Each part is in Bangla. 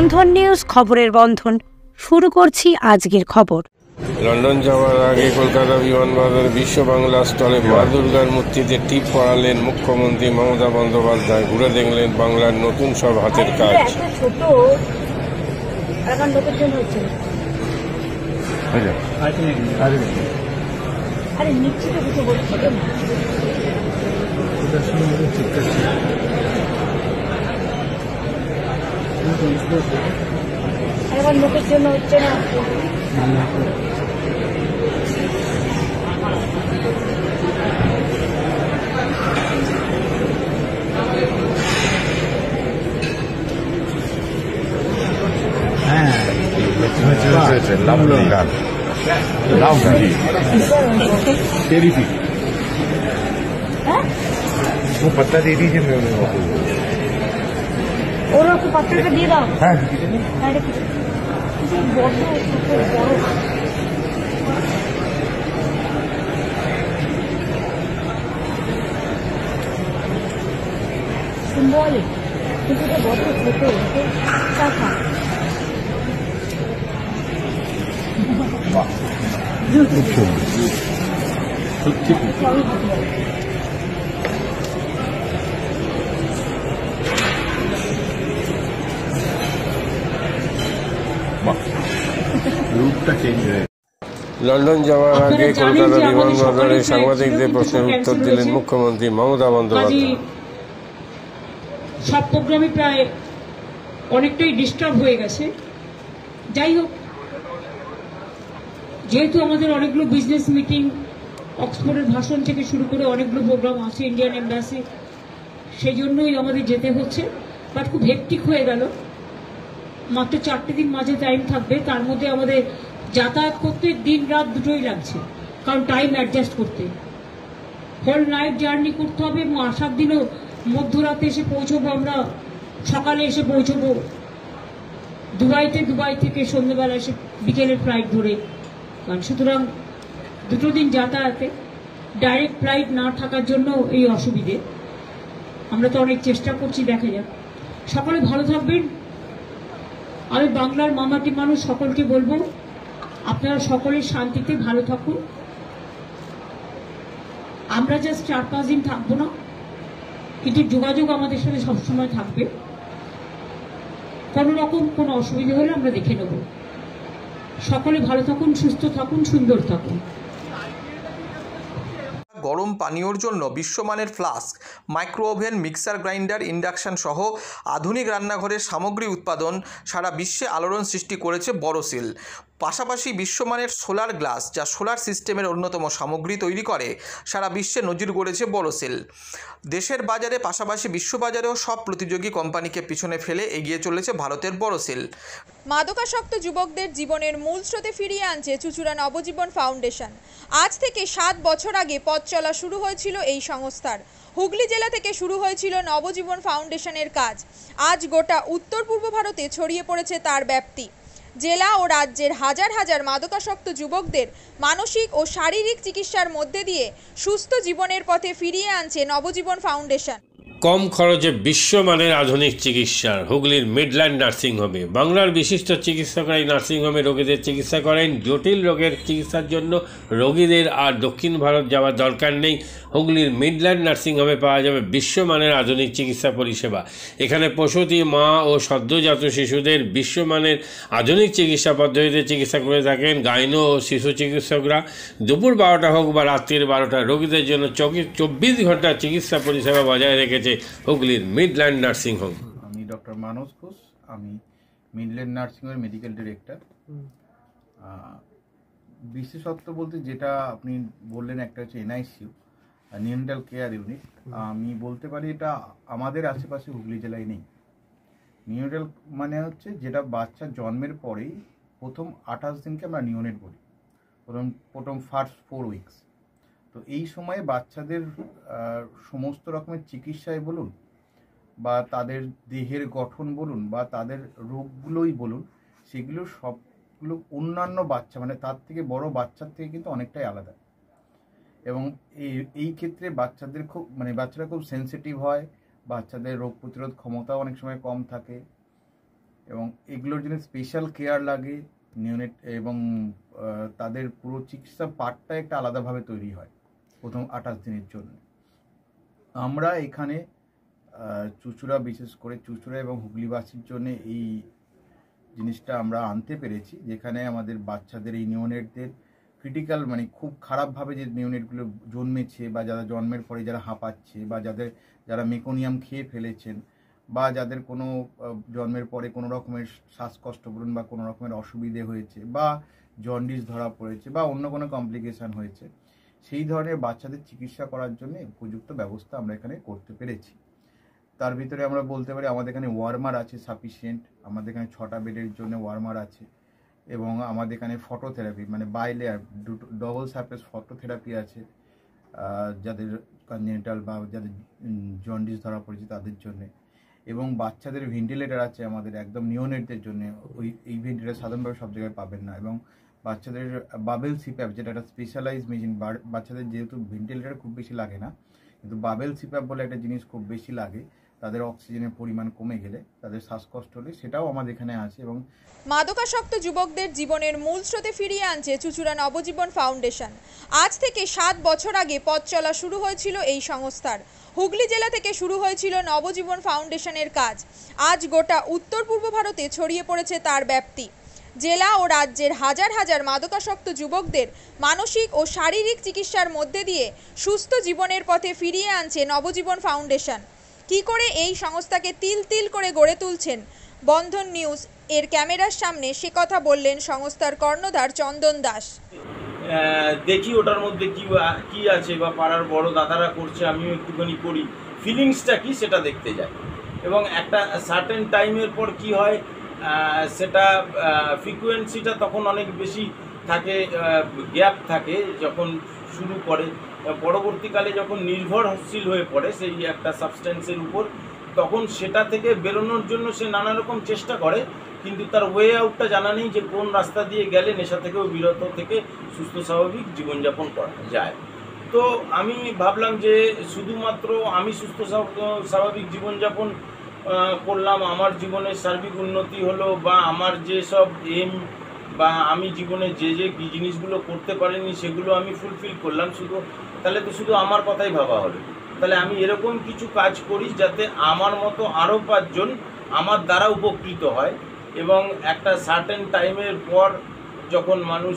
বন্ধন নিউজ, খবরের বন্ধন। শুরু করছি আজকের খবর। লন্ডন যাওয়ার আগে কলকাতা বিমানবন্দরে বিশ্ব বাংলা স্টলে মা দুর্গার মূর্তিতে টিপ পড়ালেন মুখ্যমন্ত্রী মমতা বন্দ্যোপাধ্যায়। ঘুরে দেখলেন বাংলার নতুন সব হাতের কাজ। এখন লোকের জন্য হচ্ছে না। वो पत्ता दे दीजिए, मैं और आपको पत्थर का दे दाओ। हाँ सिंबॉलिक, किसी का बहुत छोटे क्या था। লন্ডন যাওয়ার আগে কলকাতা বিমানবন্দরে সাংবাদিকদের প্রশ্নের উত্তর দিলেন মুখ্যমন্ত্রী মমতা বন্দ্যোপাধ্যায়। সব প্রোগ্রামই প্রায় অনেকটাই ডিস্টার্ব হয়ে গেছে। যাই হোক, যেহেতু আমাদের অনেকগুলো বিজনেস মিটিং, অক্সফোর্ডের ভাষণ থেকে শুরু করে অনেকগুলো প্রোগ্রাম আছে, ইন্ডিয়ান এম্বাসি, সেই জন্যই আমাদের যেতে হচ্ছে। বাট খুব হেক্টিক হয়ে গেল। মাত্র 4টে দিন মাঝে টাইম থাকবে, তার মধ্যে আমাদের যাতায়াত করতে দিন রাত দুটোই লাগছে, কারণ টাইম অ্যাডজাস্ট করতে হোল নাইট জার্নি করতে হবে। এবং আসার দিনও মধ্যরাতে এসে পৌঁছবো, আমরা সকালে এসে পৌঁছবো দুবাইতে, দুবাই থেকে সন্ধ্যেবেলা এসে বিকেলের ফ্লাইট ধরে। সুতরাং 2 দিন যাতায়াতে, ডাইরেক্ট ফ্লাইট না থাকার জন্য এই অসুবিধে। আমরা তো অনেক চেষ্টা করছি, দেখা যাক। সকলে ভালো থাকবেন। আমি বাংলার মামাটি মানুষ সকলকে বলবো, আপনারা সকলে শান্তিতে ভালো থাকুন। আমরা জাস্ট 4-5 দিন থাকবো না, কিন্তু যোগাযোগ আমাদের সাথে সবসময় থাকবে। কোনো রকম কোনো অসুবিধা হলে আমরা দেখে নেব। সকলে ভালো থাকুন, সুস্থ থাকুন, সুন্দর থাকুন। গরম পানীয়র জন্য বিশ্বমানের flask, micro oven, mixer grinder, induction সহ আধুনিক রান্নাঘরের সামগ্রী উৎপাদন সারা বিশ্বে আলোড়ন সৃষ্টি করেছে বড়সিল। পাশাপাশি বিশ্বমানের সোলার গ্লাস, যা সোলার সিস্টেমের অন্যতম সামগ্রী তৈরি করে, সারা বিশ্বে নজির গড়েছে বড়সিল। দেশের বাজারে পাশাপাশি বিশ্ববাজারেও সব প্রতিযোগী কোম্পানিকে পিছনে ফেলে এগিয়ে চলেছে ভারতের বড়সিল। মাদকাসক্ত যুবকদের জীবনের মূল স্রোতে ফিরিয়ে আনছে চুঁচুড়া নবজীবন ফাউন্ডেশন। আজ থেকে 7 বছর আগে পথ চলা শুরু হয়েছিল এই সংস্থার। হুগলি জেলা থেকে শুরু হয়েছিল নবজীবন ফাউন্ডেশনের কাজ। আজ গোটা উত্তর পূর্ব ভারতে ছড়িয়ে পড়েছে তার ব্যাপ্তি। জেলা ও রাজ্যের হাজার হাজার মাদকাসক্ত যুবকদের মানসিক ও শারীরিক চিকিৎসার মধ্যে দিয়ে সুস্থ জীবনের পথে ফিরিয়ে আনছে নবজীবন ফাউন্ডেশন। কম খরচে বিশ্বমানের আধুনিক চিকিৎসার হুগলির মিডল্যান্ড নার্সিংহোমে বাংলার বিশিষ্ট চিকিৎসকরা এই নার্সিংহোমে রোগীদের চিকিৎসা করেন। জটিল রোগের চিকিৎসার জন্য রোগীদের আর দক্ষিণ ভারত যাওয়ার দরকার নেই। হুগলির মিডল্যান্ড নার্সিংহোমে পাওয়া যাবে বিশ্বমানের আধুনিক চিকিৎসা পরিষেবা। এখানে প্রসূতি, মা ও সদ্যজাত শিশুদের বিশ্বমানের আধুনিক চিকিৎসা পদ্ধতিতে চিকিৎসা করে থাকেন গাইনো ও শিশু চিকিৎসকরা। দুপুর 12টা হোক বা রাত্রির 12টা, রোগীদের জন্য 24 ঘন্টা চিকিৎসা পরিষেবা বজায় রেখেছে হুগলির মিডল্যান্ড নার্সিং হোম। আমি ডক্টর মানস ঘোষ, আমি মিডল্যান্ড নার্সিং হোমের মেডিকেল ডিরেক্টর। বিশেষত্ব বলতে যেটা আপনি বললেন, একটা হচ্ছে এনআইসিইউ, নিউনেটাল কেয়ার ইউনিট। আমি বলতে পারি এটা আমাদের আশেপাশে হুগলি জেলায় নেই। নিউনেটাল মানে হচ্ছে যেটা বাচ্চা জন্মের পরেই প্রথম 28 দিনকে আমরা নিউনেট বলি, প্রথম ফার্স্ট 4 উইকস। তো এই সময়ে বাচ্চাদের সমস্ত রকমের চিকিৎসায় বলুন বা তাদের দেহের গঠন বলুন বা তাদের রোগগুলোই বলুন, সেগুলো সবগুলো অন্যান্য বাচ্চা মানে তার থেকে বড় বাচ্চার থেকে কিন্তু অনেকটাই আলাদা। এবং এই ক্ষেত্রে বাচ্চাদের বাচ্চারা খুব সেন্সিটিভ হয়, বাচ্চাদের রোগ প্রতিরোধ ক্ষমতাও অনেক সময় কম থাকে এবং এগুলোর জন্য স্পেশাল কেয়ার লাগে নিউনেট, এবং তাদের পুরো চিকিৎসা পার্টটা একটা আলাদাভাবে তৈরি হয় প্রথম 28 দিনের জন্য। আমরা এখানে চুঁচুড়া, বিশেষ করে চুঁচুড়া এবং হুগলিবাসীর জন্য এই জিনিসটা আমরা আনতে পেরেছি, যেখানে আমাদের বাচ্চাদের এই নিউনেটদের ক্রিটিক্যাল মানে খুব খারাপভাবে যে নিউনেটগুলো জন্মেছে বা যারা জন্মের পরে যারা হাঁপাচ্ছে বা যারা মেকোনিয়াম খেয়ে ফেলেছেন বা যাদের কোনো জন্মের পরে কোনো রকমের শ্বাসকষ্ট বলুন বা কোনো রকমের অসুবিধে হয়েছে বা জন্ডিস ধরা পড়েছে বা অন্য কোনো কমপ্লিকেশান হয়েছে, সেই ধরনের বাচ্চাদের চিকিৎসা করার জন্য উপযুক্ত ব্যবস্থা আমরা এখানে করতে পেরেছি। তার ভিতরে আমরা বলতে পারি আমাদের এখানে ওয়ার্মার আছে সাফিসিয়েন্ট, আমাদের এখানে 6টা বেডের জন্য ওয়ার্মার আছে, এবং আমাদের এখানে ফটোথেরাপি মানে বাইলেয়ার ডবল সারফেস ফটোথেরাপি আছে যাদের কনজেনিটাল বা যাদের জন্ডিস ধরা পড়েছে তাদের জন্যে, এবং বাচ্চাদের ভেন্টিলেটার আছে আমাদের একদম নিওনেটদের জন্য। এই ভেন্টিলেটার সাধারণভাবে সব জায়গায় পাবেন না, এবং বাচ্চাদের বাবেল সিপ্যাপ যেটা একটা স্পেশালাইজ মেশিন, বাচ্চাদের যেহেতু ভেন্টিলেটার খুব বেশি লাগে না, কিন্তু বাবেল সিপ্যাপ বলে একটা জিনিস খুব বেশি লাগে, তাদের অক্সিজেনের পরিমাণ কমে গেলে, তাদের শ্বাসকষ্ট হলে, সেটাও আমাদের এখানে আছে। এবং মাদকাসক্ত যুবকদের জীবনের মূল স্রোতে ফিরিয়ে আনছে চুঁচুড়া নবজীবন ফাউন্ডেশন। আজ থেকে 7 বছর আগে পথ চলা শুরু হয়েছিল এই সংস্থার। হুগলি জেলা থেকে শুরু হয়েছিল নবজীবন ফাউন্ডেশনের কাজ। আজ গোটা উত্তর পূর্ব ভারতে ছড়িয়ে পড়েছে তার ব্যাপ্তি। জেলা ও রাজ্যের হাজার হাজার মাদকাসক্ত যুবকদের মানসিক ও শারীরিক চিকিৎসার মধ্যে দিয়ে সুস্থ জীবনের পথে ফিরিয়ে আনছে নবজীবন ফাউন্ডেশন। কি করে এই সংস্থাকে তিল তিল করে গড়ে তুলছেন বন্ধন নিউজ এর ক্যামেরার সামনে, সে কথা বললেন সংস্থার কর্ণধার চন্দন দাস। দেখি ওটার মধ্যে কি আছে বা পাড়ার বড় দাদারা করছে, আমিও একটুখানি করি, ফিলিংসটা কি সেটা দেখতে যাই। এবং একটা সার্টেন টাইমের পর কি হয়, সেটা ফ্রিকোয়েন্সিটা তখন অনেক বেশি থাকে, গ্যাপ থাকে যখন শুরু করে, পরবর্তীকালে যখন নির্ভরশীল হয়ে পড়ে সেই একটা সাবস্টেন্সের উপর, তখন সেটা থেকে বেরোনোর জন্য সে নানা রকম চেষ্টা করে, কিন্তু তার ওয়ে আউটটা জানা নেই যে কোন রাস্তা দিয়ে গেলে নেশা থেকেও বিরত থেকে সুস্থ স্বাভাবিক জীবনযাপন করা যায়। তো আমি ভাবলাম যে শুধুমাত্র আমি সুস্থ স্বাভাবিক জীবনযাপন করলাম, আমার জীবনের সার্বিক উন্নতি হলো, বা আমার যে সব এম বা আমি জীবনে যে জিনিসগুলো করতে পারিনি সেগুলো আমি ফুলফিল করলাম, তাহলে তো শুধু আমার কথাই ভাবা হলো। তাহলে আমি এরকম কিছু কাজ করি যাতে আমার মতো আরও 5 জন আমার দ্বারা উপকৃত হয়, এবং একটা সার্টেন টাইমের পর যখন মানুষ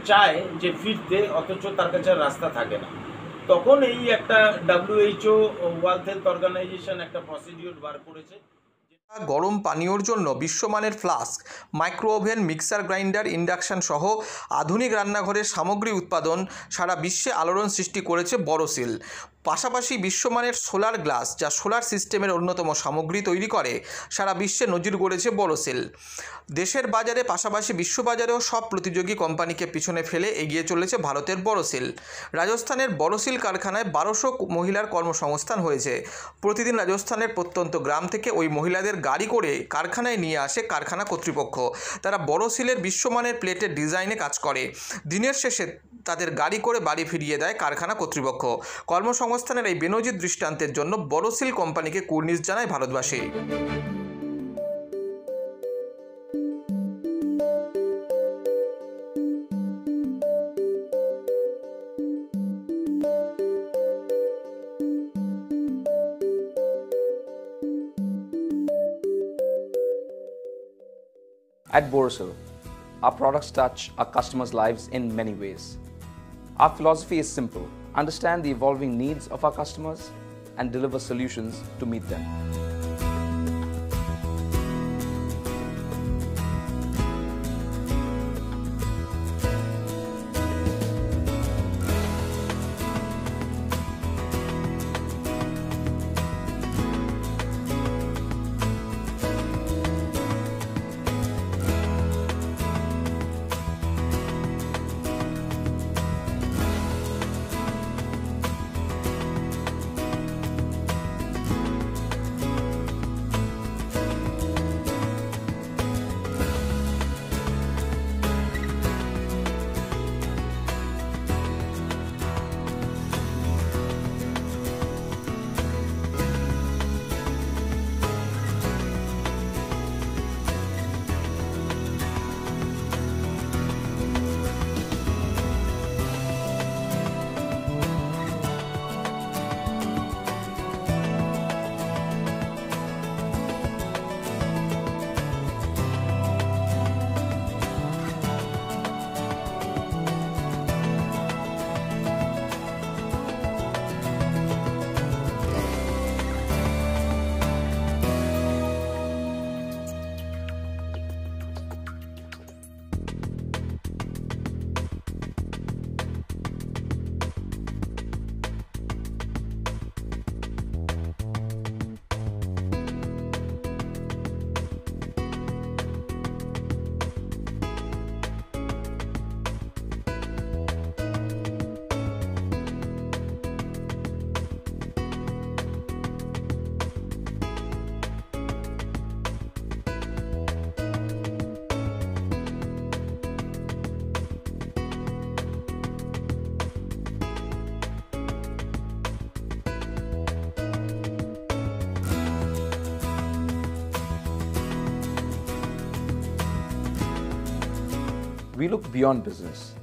চায় যে ফিরতে, অথচ তার কাছে রাস্তা থাকে না, তখন এই একটা WHO ওয়ার্ল্ড হেলথ অর্গানাইজেশন একটা প্রসিডিওর বার করেছে। গরম পানীয়র জন্য বিশ্বমানের flask, micro oven, mixer grinder, induction সহ আধুনিক রান্নাঘরের সামগ্রী উৎপাদন সারা বিশ্বে আলোড়ন সৃষ্টি করেছে বড়সিল। পাশাপাশি বিশ্বমানের সোলার গ্লাস, যা সোলার সিস্টেমের অন্যতম সামগ্রী তৈরি করে, সারা বিশ্বে নজির গড়েছে বড়সিল। দেশের বাজারে পাশাপাশি বিশ্ববাজারেও সব প্রতিযোগী কোম্পানিকে পিছনে ফেলে এগিয়ে চলেছে ভারতের বড়সিল। রাজস্থানের বড়সিল কারখানায় 1200 মহিলার কর্মসংস্থান হয়েছে। প্রতিদিন রাজস্থানের প্রত্যন্ত গ্রাম থেকে ওই মহিলাদের গাড়ি করে কারখানায় নিয়ে আসে কারখানা কর্তৃপক্ষ। তারা বড়সিলের বিশ্বমানের প্লেটের ডিজাইনে কাজ করে। দিনের শেষে তাদের গাড়ি করে বাড়ি ফিরিয়ে দেয় কারখানা কর্তৃপক্ষ। কর্মসংস্থানের এই বেনজির দৃষ্টান্তের জন্য বড়সিল কোম্পানিকে কুর্নিশ জানায় ভারতবাসী। At Borosil, our products touch our customers' lives in many ways. Our philosophy is simple: understand the evolving needs of our customers and deliver solutions to meet them. We look beyond business.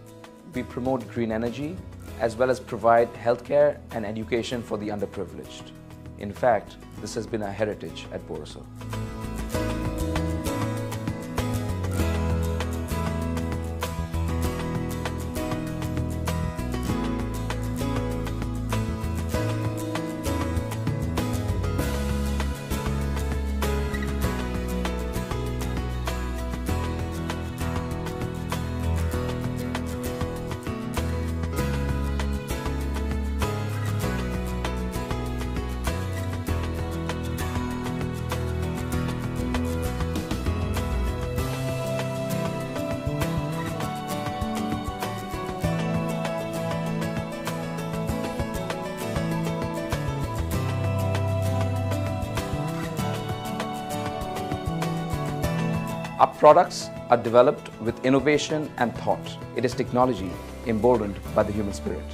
We promote green energy as well as provide healthcare and education for the underprivileged. In fact, this has been our heritage at Borosil. Our products are developed with innovation and thought. It is technology emboldened by the human spirit.